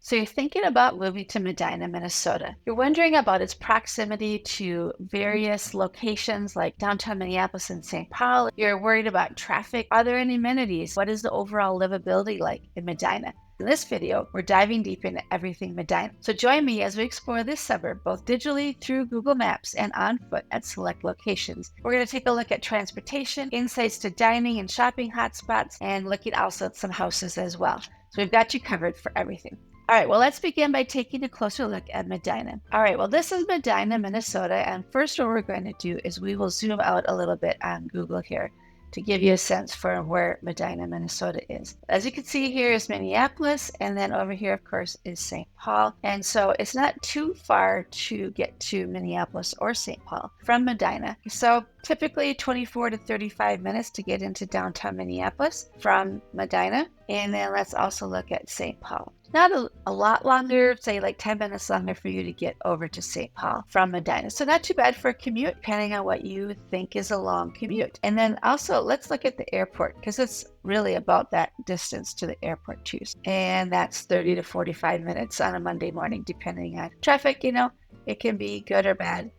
So you're thinking about moving to Medina, Minnesota. You're wondering about its proximity to various locations like downtown Minneapolis and St. Paul. You're worried about traffic. Are there any amenities? What is the overall livability like in Medina? In this video, we're diving deep into everything Medina. So join me as we explore this suburb, both digitally through Google Maps and on foot at select locations. We're going to take a look at transportation, insights to dining and shopping hotspots, and looking also at some houses as well. So we've got you covered for everything. All right, well, let's begin by taking a closer look at Medina. All right, well, this is Medina, Minnesota, and first what we're going to do is we will zoom out a little bit on Google here to give you a sense for where Medina, Minnesota is. As you can see here is Minneapolis, and then over here, of course, is St. Paul. And so it's not too far to get to Minneapolis or St. Paul from Medina. So typically 24 to 35 minutes to get into downtown Minneapolis from Medina. And then let's also look at St. Paul. Not a lot longer, say like 10 minutes longer for you to get over to St. Paul from Medina. So not too bad for a commute, depending on what you think is a long commute. And then also let's look at the airport, because it's really about that distance to the airport too. And that's 30 to 45 minutes on a Monday morning, depending on traffic. You know, it can be good or bad,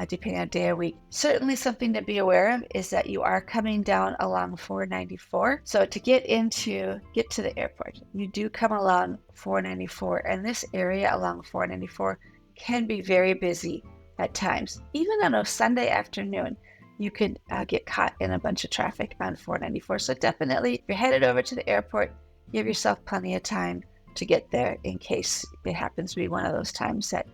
depending on day or week. Certainly something to be aware of is that you are coming down along 494. So to get to the airport, you do come along 494, and this area along 494 can be very busy at times. Even on a Sunday afternoon, you could get caught in a bunch of traffic on 494. So definitely, if you're headed over to the airport, give yourself plenty of time to get there in case it happens to be one of those times that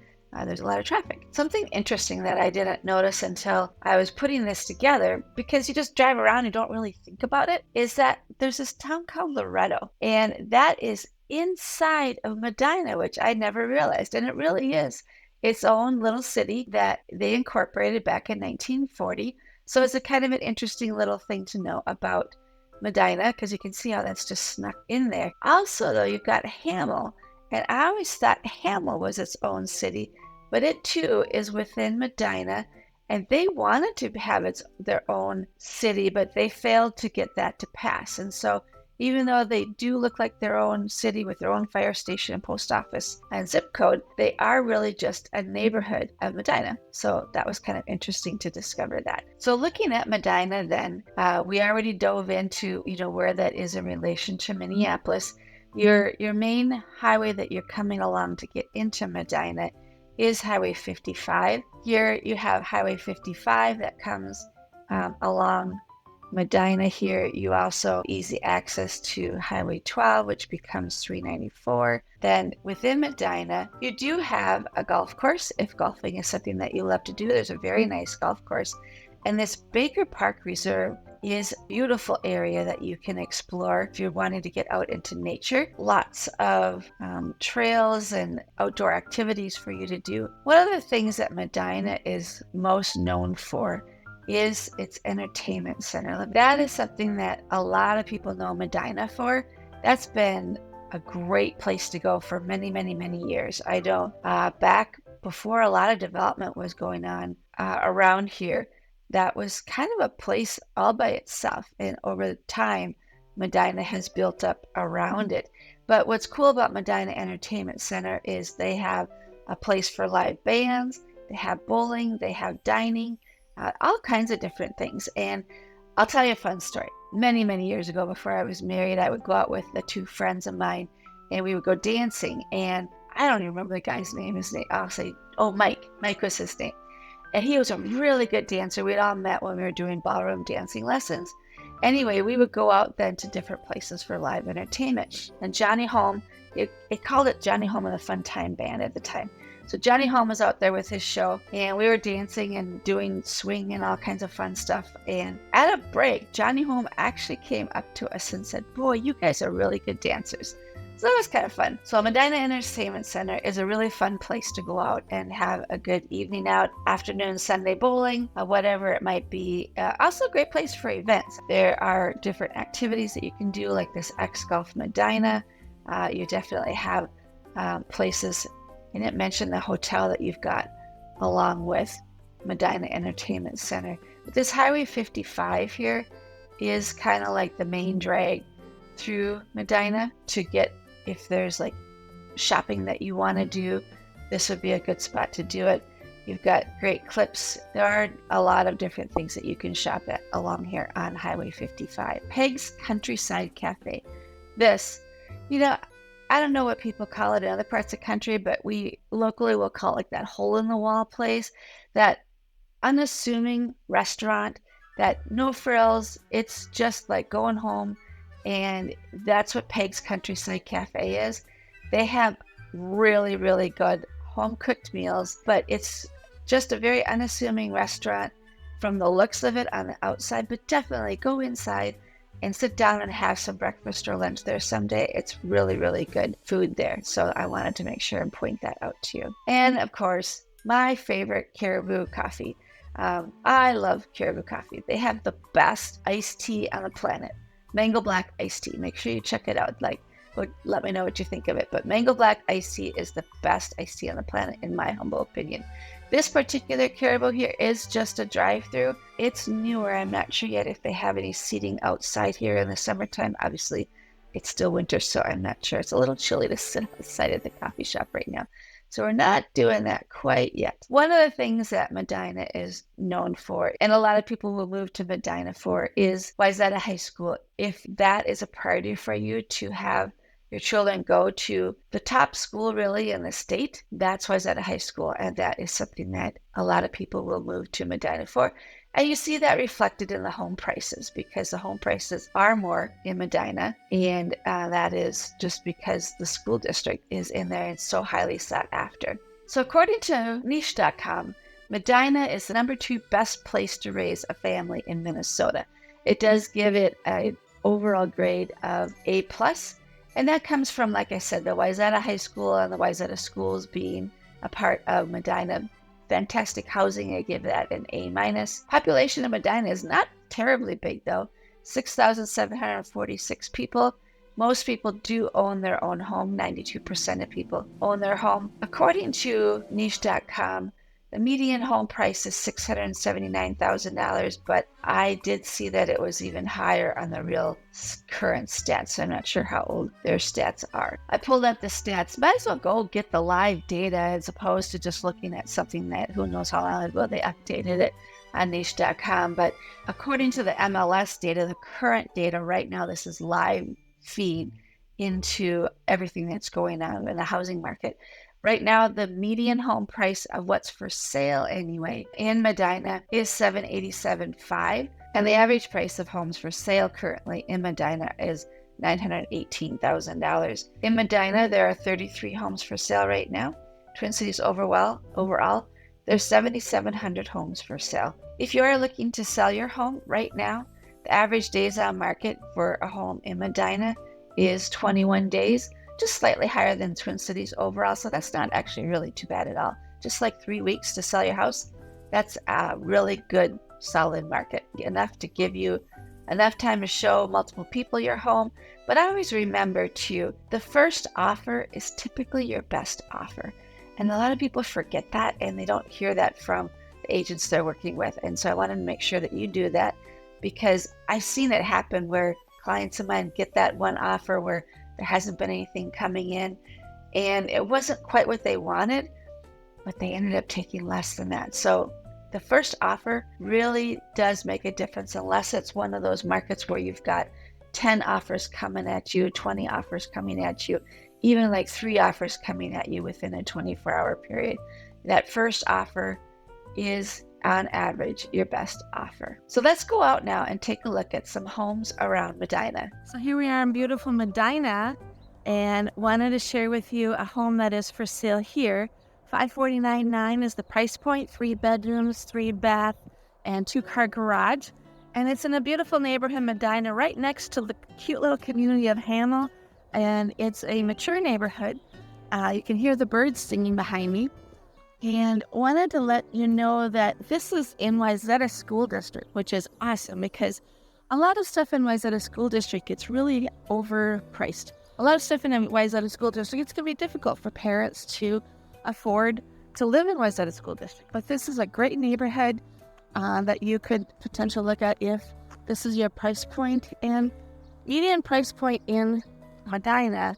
there's a lot of traffic. Something interesting that I didn't notice until I was putting this together, because you just drive around and don't really think about it, is that there's this town called Loretto, and that is inside of Medina, which I never realized. And it really is its own little city that they incorporated back in 1940. So it's a kind of an interesting little thing to know about Medina, because you can see how that's just snuck in there. Also, though, you've got Hamel. And I always thought Hamel was its own city, but it too is within Medina, and they wanted to have their own city, but they failed to get that to pass. And so even though they do look like their own city with their own fire station and post office and zip code, they are really just a neighborhood of Medina. So that was kind of interesting to discover that. So looking at Medina then, we already dove into, where that is in relation to Minneapolis. Your main highway that you're coming along to get into Medina is Highway 55. Here you have Highway 55 that comes along Medina. Here you also easy access to Highway 12, which becomes 394. Then within Medina, you do have a golf course. If golfing is something that you love to do, there's a very nice golf course. And this Baker Park Reserve is a beautiful area that you can explore if you're wanting to get out into nature. Lots of trails and outdoor activities for you to do. One of the things that Medina is most known for is its entertainment center. That is something that a lot of people know Medina for. That's been a great place to go for many, many, many years. I know back before a lot of development was going on around here, that was kind of a place all by itself. And over time, Medina has built up around it. But what's cool about Medina Entertainment Center is they have a place for live bands, they have bowling, they have dining, all kinds of different things. And I'll tell you a fun story. Many, many years ago, before I was married, I would go out with the two friends of mine, and we would go dancing. And I don't even remember the guy's name. I'll say, Mike. Mike was his name. And he was a really good dancer. We'd all met when we were doing ballroom dancing lessons. Anyway, we would go out then to different places for live entertainment. And Johnny Holm, it called it Johnny Holm and the Fun Time Band at the time. So Johnny Holm was out there with his show, and we were dancing and doing swing and all kinds of fun stuff. And at a break, Johnny Holm actually came up to us and said, "Boy, you guys are really good dancers." So that was kind of fun. So Medina Entertainment Center is a really fun place to go out and have a good evening out, afternoon Sunday bowling, whatever it might be. Also a great place for events. There are different activities that you can do, like this X Golf Medina. You definitely have places, and it mentioned the hotel that you've got along with Medina Entertainment Center. But this Highway 55 here is kind of like the main drag through Medina to get, if there's like shopping that you want to do, this would be a good spot to do it. You've got great clips. There are a lot of different things that you can shop at along here on Highway 55. Peg's Countryside Cafe. This, I don't know what people call it in other parts of the country, but we locally will call it like that hole in the wall place, that unassuming restaurant, that no frills. It's just like going home. And that's what Peg's Countryside Cafe is. They have really, really good home cooked meals, but it's just a very unassuming restaurant from the looks of it on the outside, but definitely go inside and sit down and have some breakfast or lunch there someday. It's really, really good food there. So I wanted to make sure and point that out to you. And of course, my favorite, Caribou Coffee. I love Caribou Coffee. They have the best iced tea on the planet. Mango Black iced tea. Make sure you check it out. Let me know what you think of it. But Mango Black iced tea is the best iced tea on the planet, in my humble opinion. This particular Caribou here is just a drive-through. It's newer. I'm not sure yet if they have any seating outside here in the summertime. Obviously, it's still winter, so I'm not sure. It's a little chilly to sit outside of the coffee shop right now. So we're not doing that quite yet. One of the things that Medina is known for, and a lot of people will move to Medina for, is Wayzata High School. If that is a priority for you to have your children go to the top school really in the state, that's Wayzata High School, and that is something that a lot of people will move to Medina for. And you see that reflected in the home prices, because the home prices are more in Medina, and that is just because the school district is in there and so highly sought after. So according to niche.com, Medina is the number 2 best place to raise a family in Minnesota. It does give it an overall grade of A+, and that comes from, like I said, the Wayzata High School and the Wayzata schools being a part of Medina. Fantastic housing, I give that an A-. Population of Medina is not terribly big though, 6,746 people. Most people do own their own home. 92% of people own their home. According to niche.com, the median home price is $679,000, but I did see that it was even higher on the real current stats. So I'm not sure how old their stats are. I pulled up the stats. Might as well go get the live data as opposed to just looking at something that who knows how long ago they updated it on niche.com. But according to the MLS data, the current data right now, this is live feed into everything that's going on in the housing market. Right now, the median home price of what's for sale anyway in Medina is $787,500, and the average price of homes for sale currently in Medina is $918,000. In Medina, there are 33 homes for sale right now. Twin Cities overall, there's 7,700 homes for sale. If you are looking to sell your home right now, the average days on market for a home in Medina is 21 days. Just slightly higher than Twin Cities overall, so that's not actually really too bad at all. Just like 3 weeks to sell your house, that's a really good, solid market. Enough to give you enough time to show multiple people your home. But I always remember too, the first offer is typically your best offer. And a lot of people forget that, and they don't hear that from the agents they're working with. And so I wanted to make sure that you do that, because I've seen it happen where clients of mine get that one offer where there hasn't been anything coming in, and it wasn't quite what they wanted, but they ended up taking less than that. So the first offer really does make a difference, unless it's one of those markets where you've got 10 offers coming at you, 20 offers coming at you, even like 3 offers coming at you within a 24-hour period. That first offer is on average your best offer. So let's go out now and take a look at some homes around Medina. So here we are in beautiful Medina, and wanted to share with you a home that is for sale here. $549,900 is the price point, 3 bedrooms, 3 bath, and 2-car garage. And it's in a beautiful neighborhood, Medina, right next to the cute little community of Hamel. And it's a mature neighborhood. You can hear the birds singing behind me. And wanted to let you know that this is in Wayzata School District, which is awesome because a lot of stuff in Wayzata School District gets really overpriced. A lot of stuff in Wayzata School District, it's going to be difficult for parents to afford to live in Wayzata School District. But this is a great neighborhood that you could potentially look at if this is your price point. And median price point in Medina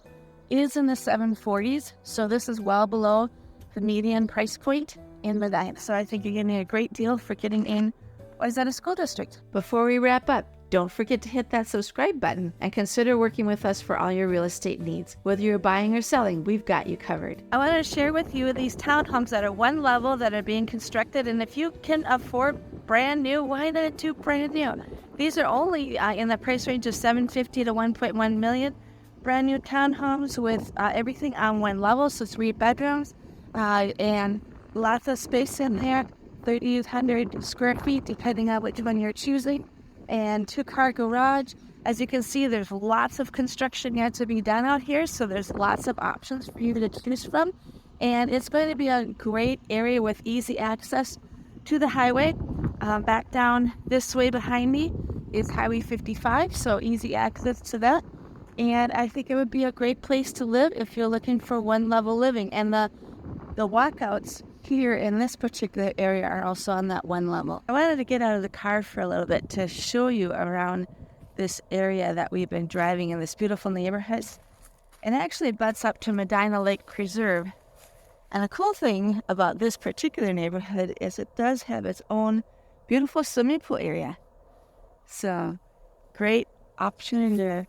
is in the 740s, so this is well below the median price point in Medina. So I think you're getting a great deal for getting in Wayzata School District. Before we wrap up, don't forget to hit that subscribe button and consider working with us for all your real estate needs. Whether you're buying or selling, we've got you covered. I want to share with you these townhomes that are one level that are being constructed, and if you can afford brand new, why not do brand new? These are only in the price range of $750 to $1.1 million. Brand new townhomes with everything on one level, so 3 bedrooms and lots of space in there, 3,800 square feet depending on which one you're choosing, and 2-car garage. As you can see, there's lots of construction yet to be done out here, so there's lots of options for you to choose from, and it's going to be a great area with easy access to the highway. Back down this way behind me is Highway 55, so easy access to that. And I think it would be a great place to live if you're looking for one-level living. And the walkouts here in this particular area are also on that one level. I wanted to get out of the car for a little bit to show you around this area that we've been driving in, this beautiful neighborhood. And actually it butts up to Medina Lake Preserve. And the cool thing about this particular neighborhood is it does have its own beautiful swimming pool area. So great option to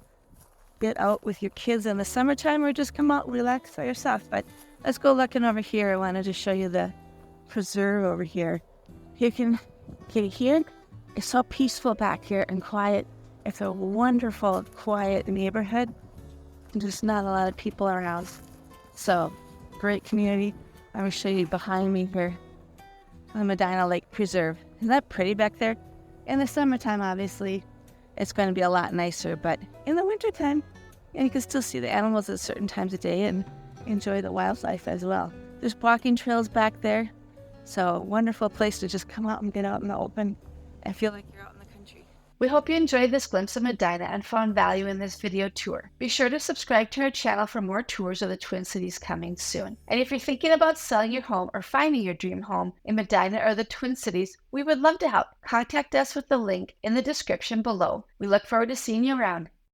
get out with your kids in the summertime or just come out and relax by yourself. But let's go looking over here. I wanted to show you the preserve over here. You can hear it's so peaceful back here and quiet. It's a wonderful, quiet neighborhood. Just not a lot of people around. So, great community. I'm going to show you behind me here, the Medina Lake Preserve. Isn't that pretty back there? In the summertime, obviously, it's going to be a lot nicer, but in the wintertime, you can still see the animals at certain times of day and enjoy the wildlife as well. There's walking trails back there, so wonderful place to just come out and get out in the open and feel like you're out in the country. We hope you enjoyed this glimpse of Medina and found value in this video tour. Be sure to subscribe to our channel for more tours of the Twin Cities coming soon. And if you're thinking about selling your home or finding your dream home in Medina or the Twin Cities, we would love to help. Contact us with the link in the description below. We look forward to seeing you around.